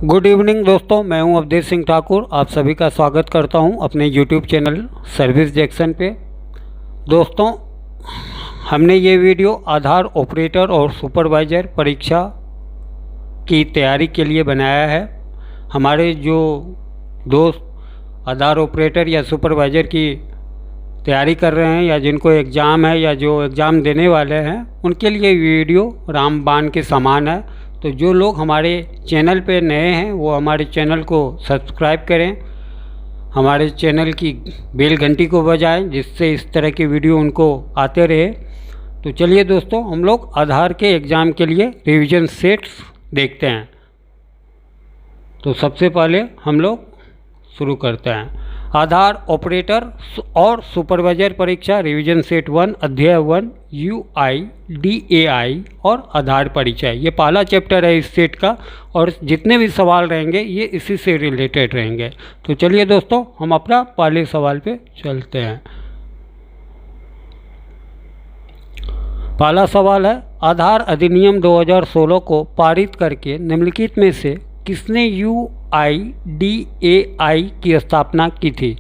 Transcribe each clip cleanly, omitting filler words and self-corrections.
Good evening दोस्तों, मैं हूं अवधेश सिंह ठाकुर। आप सभी का स्वागत करता हूं अपने यूट्यूब चैनल सर्विस जैक्सन पे। दोस्तों, हमने ये वीडियो आधार ऑपरेटर और सुपरवाइज़र परीक्षा की तैयारी के लिए बनाया है। हमारे जो दोस्त आधार ऑपरेटर या सुपरवाइज़र की तैयारी कर रहे हैं या जिनको एग्ज़ाम है या जो एग्ज़ाम देने वाले हैं, उनके लिए वीडियो रामबाण के समान है। तो जो लोग हमारे चैनल पे नए हैं वो हमारे चैनल को सब्सक्राइब करें, हमारे चैनल की बेल घंटी को बजाएं, जिससे इस तरह की वीडियो उनको आते रहे। तो चलिए दोस्तों, हम लोग आधार के एग्ज़ाम के लिए रिवीजन सेट्स देखते हैं। तो सबसे पहले हम लोग शुरू करते हैं। आधार ऑपरेटर और सुपरवाइज़र परीक्षा रिवीजन सेट 1 अध्याय 1 UIDAI और आधार परिचय, ये पहला चैप्टर है इस सेट का। और जितने भी सवाल रहेंगे ये इसी से रिलेटेड रहेंगे। तो चलिए दोस्तों, हम अपना पहले सवाल पे चलते हैं। पहला सवाल है, आधार अधिनियम 2016 को पारित करके निम्नलिखित में से किसने UIDAI की स्थापना की थी?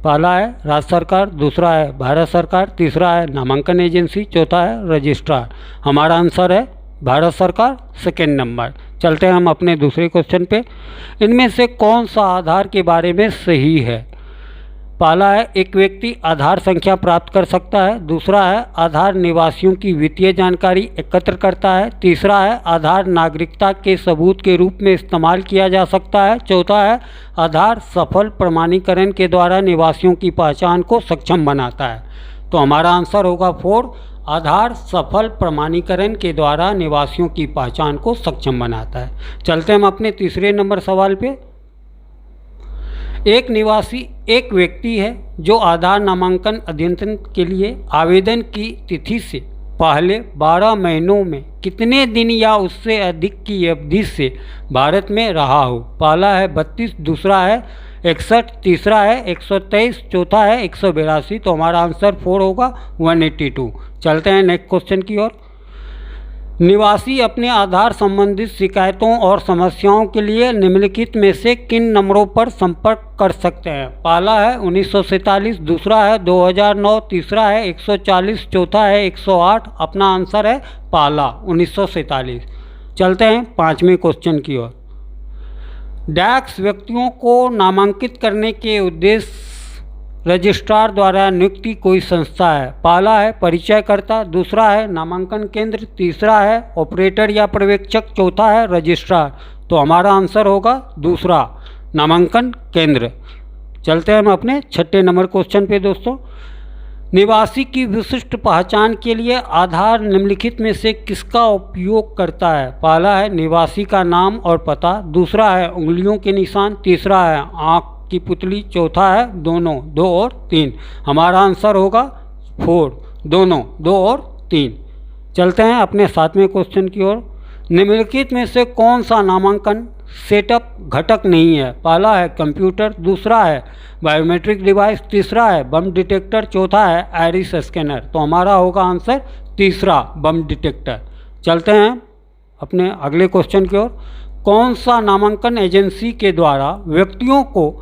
पहला है राज्य सरकार, दूसरा है भारत सरकार, तीसरा है नामांकन एजेंसी, चौथा है रजिस्ट्रार। हमारा आंसर है भारत सरकार, सेकेंड नंबर। चलते हैं हम अपने दूसरे क्वेश्चन पे। इनमें से कौन सा आधार के बारे में सही है? पहला है एक व्यक्ति आधार संख्या प्राप्त कर सकता है, दूसरा है आधार निवासियों की वित्तीय जानकारी एकत्र करता है, तीसरा है आधार नागरिकता के सबूत के रूप में इस्तेमाल किया जा सकता है, चौथा है आधार सफल प्रमाणीकरण के द्वारा निवासियों की पहचान को सक्षम बनाता है। तो हमारा आंसर होगा 4, आधार सफल प्रमाणीकरण के द्वारा निवासियों की पहचान को सक्षम बनाता है। चलते हम अपने तीसरे नंबर सवाल पे। एक निवासी एक व्यक्ति है जो आधार नामांकन अध्ययन के लिए आवेदन की तिथि से पहले 12 महीनों में कितने दिन या उससे अधिक की अवधि से भारत में रहा हो? पहला है 32, दूसरा है 61, तीसरा है 123, चौथा है 182। तो हमारा आंसर 4 होगा 182। चलते हैं नेक्स्ट क्वेश्चन की ओर। निवासी अपने आधार संबंधित शिकायतों और समस्याओं के लिए निम्नलिखित में से किन नंबरों पर संपर्क कर सकते हैं? पहला है 1947, दूसरा है 2009, तीसरा है 140, चौथा है 108। अपना आंसर है पहला 1947। चलते हैं पाँचवें क्वेश्चन की ओर। डैक्स व्यक्तियों को नामांकित करने के उद्देश्य रजिस्ट्रार द्वारा नियुक्ति कोई संस्था है? पहला है परिचयकर्ता, दूसरा है नामांकन केंद्र, तीसरा है ऑपरेटर या पर्यवेक्षक, चौथा है रजिस्ट्रार। तो हमारा आंसर होगा दूसरा, नामांकन केंद्र। चलते हैं हम अपने छठे नंबर क्वेश्चन पे दोस्तों। निवासी की विशिष्ट पहचान के लिए आधार निम्नलिखित में से किसका उपयोग करता है? पहला है निवासी का नाम और पता, दूसरा है उंगलियों के निशान, तीसरा है आँख की पुतली, चौथा है दोनों, 2 और 3। हमारा आंसर होगा 4, दोनों, 2 और 3। चलते हैं अपने सातवें क्वेश्चन की ओर। निम्नलिखित में से कौन सा नामांकन सेटअप घटक नहीं है? पहला है कंप्यूटर, दूसरा है बायोमेट्रिक डिवाइस, तीसरा है बम डिटेक्टर, चौथा है आइरिस स्कैनर। तो हमारा होगा आंसर तीसरा, बम डिटेक्टर। चलते हैं अपने अगले क्वेश्चन की ओर। कौन सा नामांकन एजेंसी के द्वारा व्यक्तियों को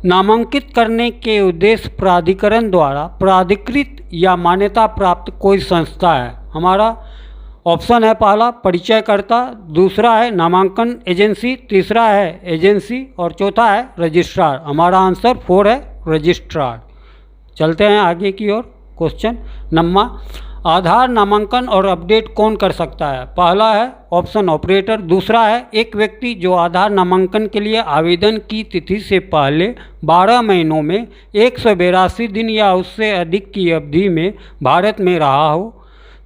नामांकित करने के उद्देश्य प्राधिकरण द्वारा प्राधिकृत या मान्यता प्राप्त कोई संस्था है? हमारा ऑप्शन है पहला परिचयकर्ता, दूसरा है नामांकन एजेंसी, तीसरा है एजेंसी और चौथा है रजिस्ट्रार। हमारा आंसर 4 है रजिस्ट्रार। चलते हैं आगे की ओर। क्वेश्चन नंबर, आधार नामांकन और अपडेट कौन कर सकता है? पहला है ऑप्शन ऑपरेटर, दूसरा है एक व्यक्ति जो आधार नामांकन के लिए आवेदन की तिथि से पहले 12 महीनों में 182 दिन या उससे अधिक की अवधि में भारत में रहा हो,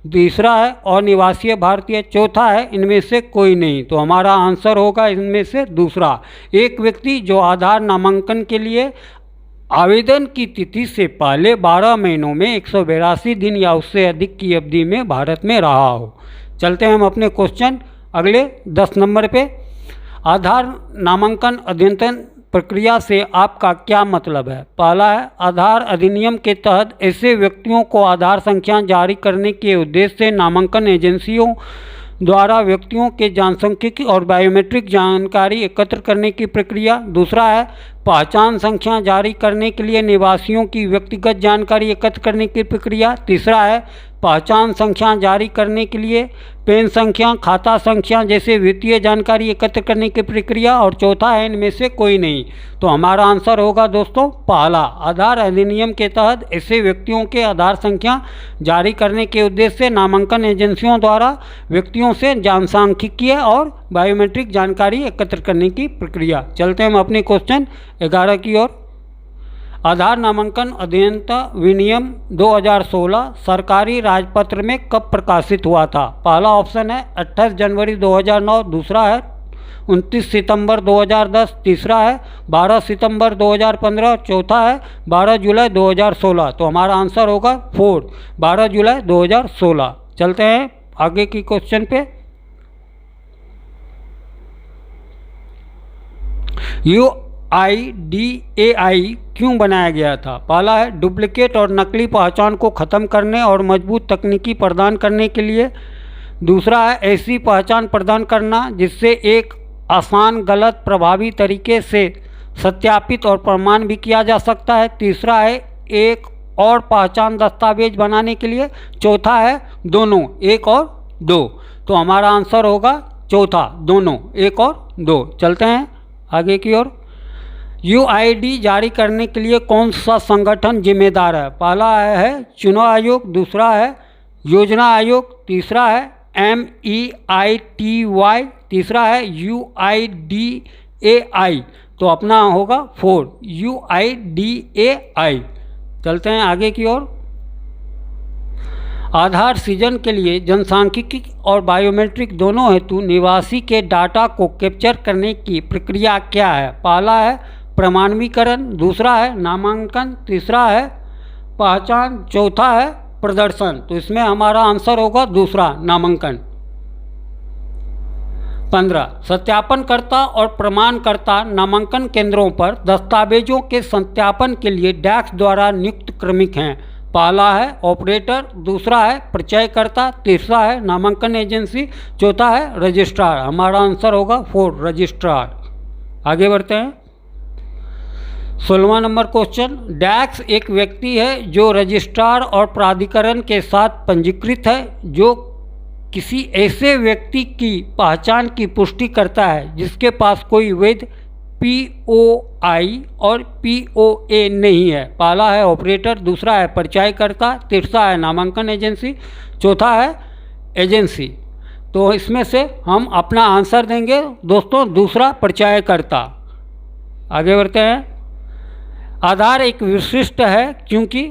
तीसरा है अनिवासी भारतीय, चौथा है इनमें से कोई नहीं। तो हमारा आंसर होगा इनमें से दूसरा, एक व्यक्ति जो आधार नामांकन के लिए आवेदन की तिथि से पहले 12 महीनों में 182 दिन या उससे अधिक की अवधि में भारत में रहा हो। चलते हैं हम अपने क्वेश्चन अगले 10 नंबर पे। आधार नामांकन अध्ययन प्रक्रिया से आपका क्या मतलब है? पहला है आधार अधिनियम के तहत ऐसे व्यक्तियों को आधार संख्या जारी करने के उद्देश्य से नामांकन एजेंसियों द्वारा व्यक्तियों के जनसांख्यिकी और बायोमेट्रिक जानकारी एकत्र करने की प्रक्रिया। दूसरा है पहचान संख्या जारी करने के लिए निवासियों की व्यक्तिगत जानकारी एकत्र करने की प्रक्रिया। तीसरा है पहचान संख्या जारी करने के लिए पेन संख्या, खाता संख्या जैसे वित्तीय जानकारी एकत्र करने की प्रक्रिया। और चौथा है इनमें से कोई नहीं। तो हमारा आंसर होगा दोस्तों पहला। आधार अधिनियम के तहत ऐसे व्यक्तियों के आधार संख्या जारी करने के उद्देश्य से नामांकन एजेंसियों द्वारा व्यक्तियों से जनसांख्यिकीय और बायोमेट्रिक जानकारी एकत्र करने की प्रक्रिया। चलते हैं हम अपने क्वेश्चन 11 की ओर। आधार नामांकन अधिनियम 2016 सरकारी राजपत्र में कब प्रकाशित हुआ था? पहला ऑप्शन है 28 जनवरी 2009, दूसरा है 29 सितंबर 2010, तीसरा है 12 सितंबर 2015, चौथा है 12 जुलाई 2016। तो हमारा आंसर होगा 4, 12 जुलाई 2016। चलते हैं आगे की क्वेश्चन पे। UIDAI क्यों बनाया गया था? पहला है डुप्लीकेट और नकली पहचान को ख़त्म करने और मजबूत तकनीकी प्रदान करने के लिए। दूसरा है ऐसी पहचान प्रदान करना जिससे एक आसान, गलत, प्रभावी तरीके से सत्यापित और प्रमाण भी किया जा सकता है। तीसरा है एक और पहचान दस्तावेज बनाने के लिए। चौथा है दोनों, एक और दो। तो हमारा आंसर होगा चौथा, दोनों, एक और दो। चलते हैं आगे की ओर। UID जारी करने के लिए कौन सा संगठन जिम्मेदार है? पहला है चुनाव आयोग, दूसरा है योजना आयोग, तीसरा है MEITY, तीसरा है UIDAI। तो अपना होगा 4, UIDAI। चलते हैं आगे की ओर। आधार सृजन के लिए जनसांख्यिकी और बायोमेट्रिक दोनों हेतु निवासी के डाटा को कैप्चर करने की प्रक्रिया क्या है? पहला है प्रमाणीकरण, दूसरा है नामांकन, तीसरा है पहचान, चौथा है प्रदर्शन। तो इसमें हमारा आंसर होगा दूसरा, नामांकन। 15 सत्यापनकर्ता और प्रमाणकर्ता नामांकन केंद्रों पर दस्तावेजों के सत्यापन के लिए डैक्स द्वारा नियुक्त क्रमिक हैं। पहला है ऑपरेटर, दूसरा है परिचयकर्ता, तीसरा है नामांकन एजेंसी, चौथा है रजिस्ट्रार। हमारा आंसर होगा 4, रजिस्ट्रार। आगे बढ़ते हैं। 16वां नंबर क्वेश्चन। डैक्स एक व्यक्ति है जो रजिस्ट्रार और प्राधिकरण के साथ पंजीकृत है, जो किसी ऐसे व्यक्ति की पहचान की पुष्टि करता है जिसके पास कोई वैध POI और POA नहीं है। पहला है ऑपरेटर, दूसरा है परिचयकर्ता, तीसरा है नामांकन एजेंसी, चौथा है एजेंसी। तो इसमें से हम अपना आंसर देंगे दोस्तों दूसरा, परिचयकर्ता। आगे बढ़ते हैं। आधार एक विशिष्ट है क्योंकि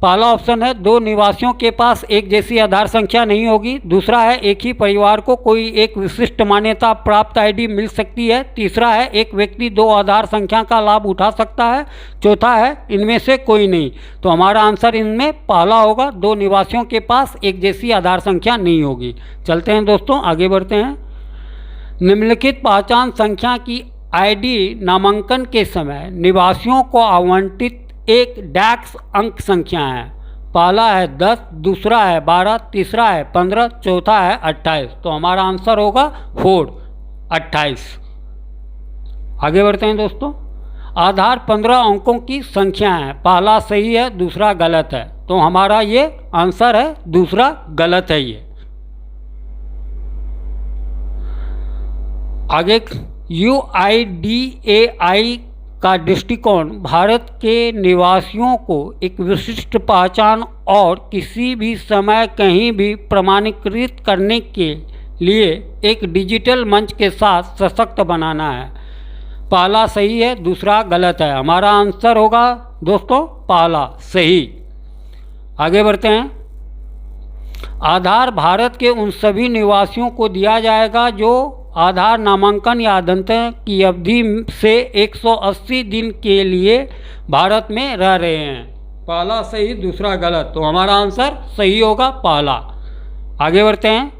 पहला ऑप्शन है दो निवासियों के पास एक जैसी आधार संख्या नहीं होगी, दूसरा है एक ही परिवार को कोई एक विशिष्ट मान्यता प्राप्त ID मिल सकती है, तीसरा है एक व्यक्ति दो आधार संख्या का लाभ उठा सकता है, चौथा है इनमें से कोई नहीं। तो हमारा आंसर इनमें पहला होगा, दो निवासियों के पास एक जैसी आधार संख्या नहीं होगी। चलते हैं दोस्तों आगे बढ़ते हैं। निम्नलिखित पहचान संख्या की ID नामांकन के समय निवासियों को आवंटित एक डैक्स अंक संख्या है। पहला है 10, दूसरा है 12, तीसरा है 15, चौथा है 28। तो हमारा आंसर होगा 4, 28। आगे बढ़ते हैं दोस्तों। आधार 15 अंकों की संख्या है, पहला सही है, दूसरा गलत है। तो हमारा ये आंसर है दूसरा गलत है। ये आगे UIDAI का दृष्टिकोण भारत के निवासियों को एक विशिष्ट पहचान और किसी भी समय कहीं भी प्रमाणीकृत करने के लिए एक डिजिटल मंच के साथ सशक्त बनाना है। पहला सही है, दूसरा गलत है। हमारा आंसर होगा दोस्तों पहला सही। आगे बढ़ते हैं। आधार भारत के उन सभी निवासियों को दिया जाएगा जो आधार नामांकन या अद्यतन की अवधि से 180 दिन के लिए भारत में रह रहे हैं। पहला सही, दूसरा गलत। तो हमारा आंसर सही होगा पहला। आगे बढ़ते हैं।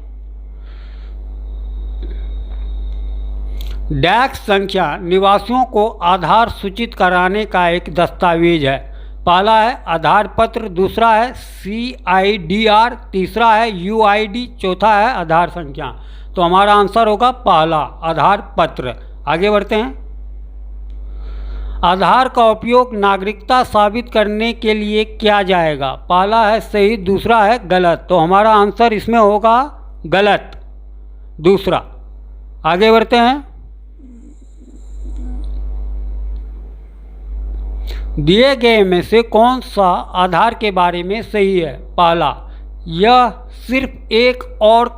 डैक्स संख्या निवासियों को आधार सूचित कराने का एक दस्तावेज है। पहला है आधार पत्र, दूसरा है CIDR, तीसरा है UID, चौथा है आधार संख्या। तो हमारा आंसर होगा पहला आधार पत्र। आगे बढ़ते हैं। आधार का उपयोग नागरिकता साबित करने के लिए किया जाएगा। पहला है सही, दूसरा है गलत। तो हमारा आंसर इसमें होगा गलत, दूसरा। आगे बढ़ते हैं। दिए गए में से कौन सा आधार के बारे में सही है? पहला, यह सिर्फ एक और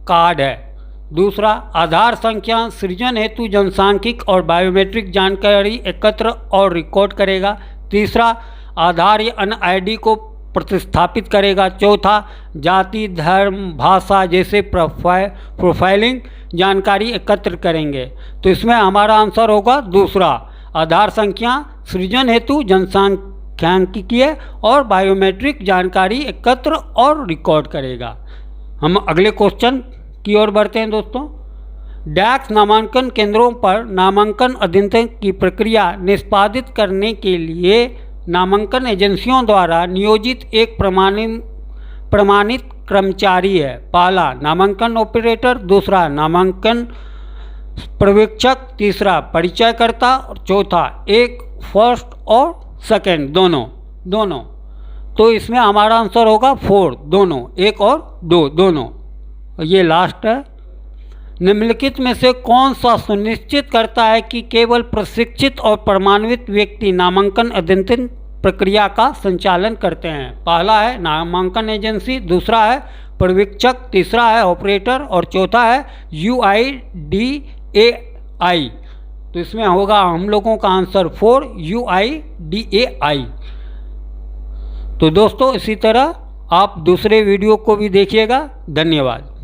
कार्ड है। दूसरा, आधार संख्या सृजन हेतु जनसांख्यिक और बायोमेट्रिक जानकारी एकत्र और रिकॉर्ड करेगा। तीसरा, आधार या अन्य आईडी को प्रतिस्थापित करेगा। चौथा, जाति, धर्म, भाषा जैसे प्रोफाइलिंग जानकारी एकत्र करेंगे। तो इसमें हमारा आंसर होगा दूसरा, आधार संख्या सृजन हेतु जनसांख्यिकीय और बायोमेट्रिक जानकारी एकत्र और रिकॉर्ड करेगा। हम अगले क्वेश्चन की ओर बढ़ते हैं दोस्तों। डैक्स नामांकन केंद्रों पर नामांकन अद्यतन की प्रक्रिया निष्पादित करने के लिए नामांकन एजेंसियों द्वारा नियोजित एक प्रमाणित कर्मचारी है। पहला, नामांकन ऑपरेटर, दूसरा नामांकन पर्यवेक्षक, तीसरा परिचयकर्ता और चौथा एक फर्स्ट और सेकंड दोनों। तो इसमें हमारा आंसर होगा 4, दोनों, एक और दो, दोनों। ये लास्ट है। निम्नलिखित में से कौन सा सुनिश्चित करता है कि केवल प्रशिक्षित और प्रमाणित व्यक्ति नामांकन अद्यतन प्रक्रिया का संचालन करते हैं? पहला है नामांकन एजेंसी, दूसरा है पर्यवेक्षक, तीसरा है ऑपरेटर और चौथा है UIDAI। तो इसमें होगा हम लोगों का आंसर 4, UIDAI। तो दोस्तों इसी तरह आप दूसरे वीडियो को भी देखिएगा। धन्यवाद।